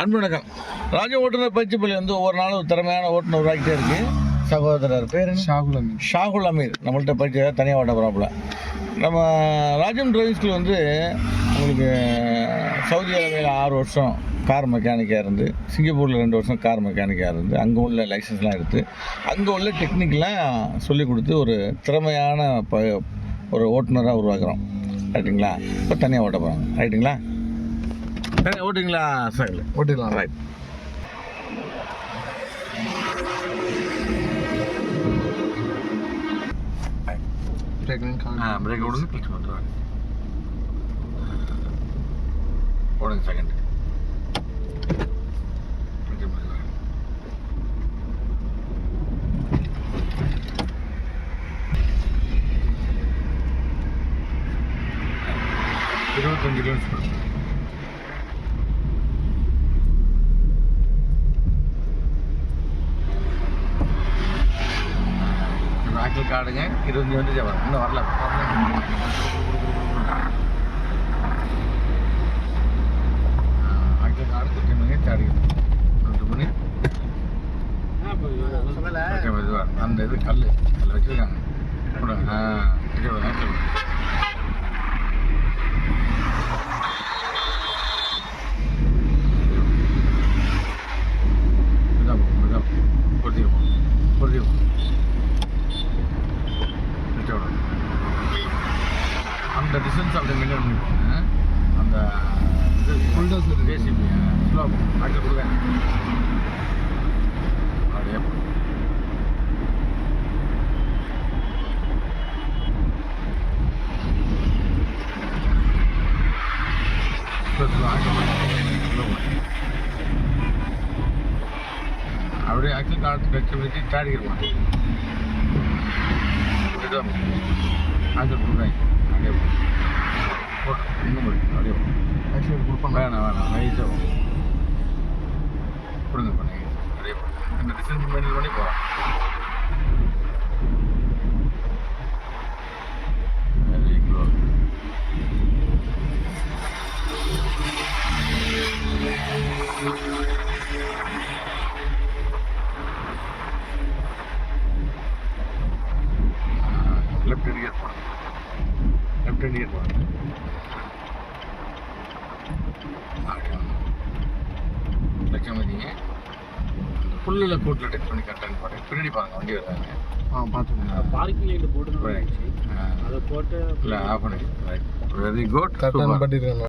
அன்பு வணக்கம். ராஜ ஓட்டுநர் பயிற்சிப்பள்ளி வந்து ஒவ்வொரு நாளும் திறமையான ஓட்டுநர் உருவாக்கிட்டே இருக்கு. சகோதரர் பேர் ஷாகுல் அமீர் நம்மள்கிட்ட பயிற்சி தனியாக ஓட்ட போகிறாப்புல. நம்ம ராஜம் டிரைவிங் ஸ்கூல் வந்து உங்களுக்கு சவுதி அரேபியாவில் 6 வருஷம் கார் மெக்கானிக்காக இருந்து, சிங்கப்பூரில் 2 வருஷம் கார் மெக்கானிக்காக இருந்து, அங்கே உள்ள லைசன்ஸ்லாம் எடுத்து அங்கே உள்ள டெக்னிக்கெலாம் சொல்லிக் கொடுத்து ஒரு திறமையான ஒரு ஓட்டுநராக உருவாக்குறோம். ரைட்டுங்களா? இப்போ தனியாக ஓட்ட போகிறோம். ரைட்டுங்களா? ஓட்டுங்களா சார்? ஓட்டிடலாம். ரைட். பிரேக் விடுங்க, கிளிக் பண்ணுறேன். ஓடுங்க செகண்ட். கிலோமீட்டர் ஆக்கள் காடுங்க. 25 வந்துச்சு. இன்னும் வரல. ஆக்கள் காடு 15 மணி தேடி 2 மணி அந்த இது கல் வச்சுருக்காங்க. அந்த டிஸ்டன்ஸ் அப்படி மெயின்டைன் பண்ணிருப்பாங்க. அந்த இது ஃபுல்டோஸ் ஜேசிபி ஸ்லோப் ஆக்கள் கொடுங்க. அப்படியே அப்படியே ஆக்கள் காட்டு வச்சு தேடிக்கிடுவாங்க. ஆக்கள் கொடுங்க. அப்படியே போட்டு இன்னும் அப்படியே ஆக்சுவலி கொடுப்பாங்க. வேணாம் நைஸாக கொடுங்க பண்ணி அப்படியே இந்த டிஸ்டன்ஸ் மெயின்டைன் பண்ணி போகிறோம். லெஃப்ட் இண்டிகேட் போகிறோம். லெஃப்ட் இண்டிகேட் போகிறோம். லட்சம் மதிங்க ஃபுல்லில் கோட்டில் டெக்ஸ்ட் பண்ணி கரெக்டாக பாருங்க. பின்னாடி பாருங்க வண்டி வர்றாங்க. பார்த்துக்கோங்க. பார்க்கிங் லைட்டில் போட்டு அதை போட்டு இல்லை ஆஃப் பண்ணி. Very good. கரெக்டாக பண்ணிடுறாங்க.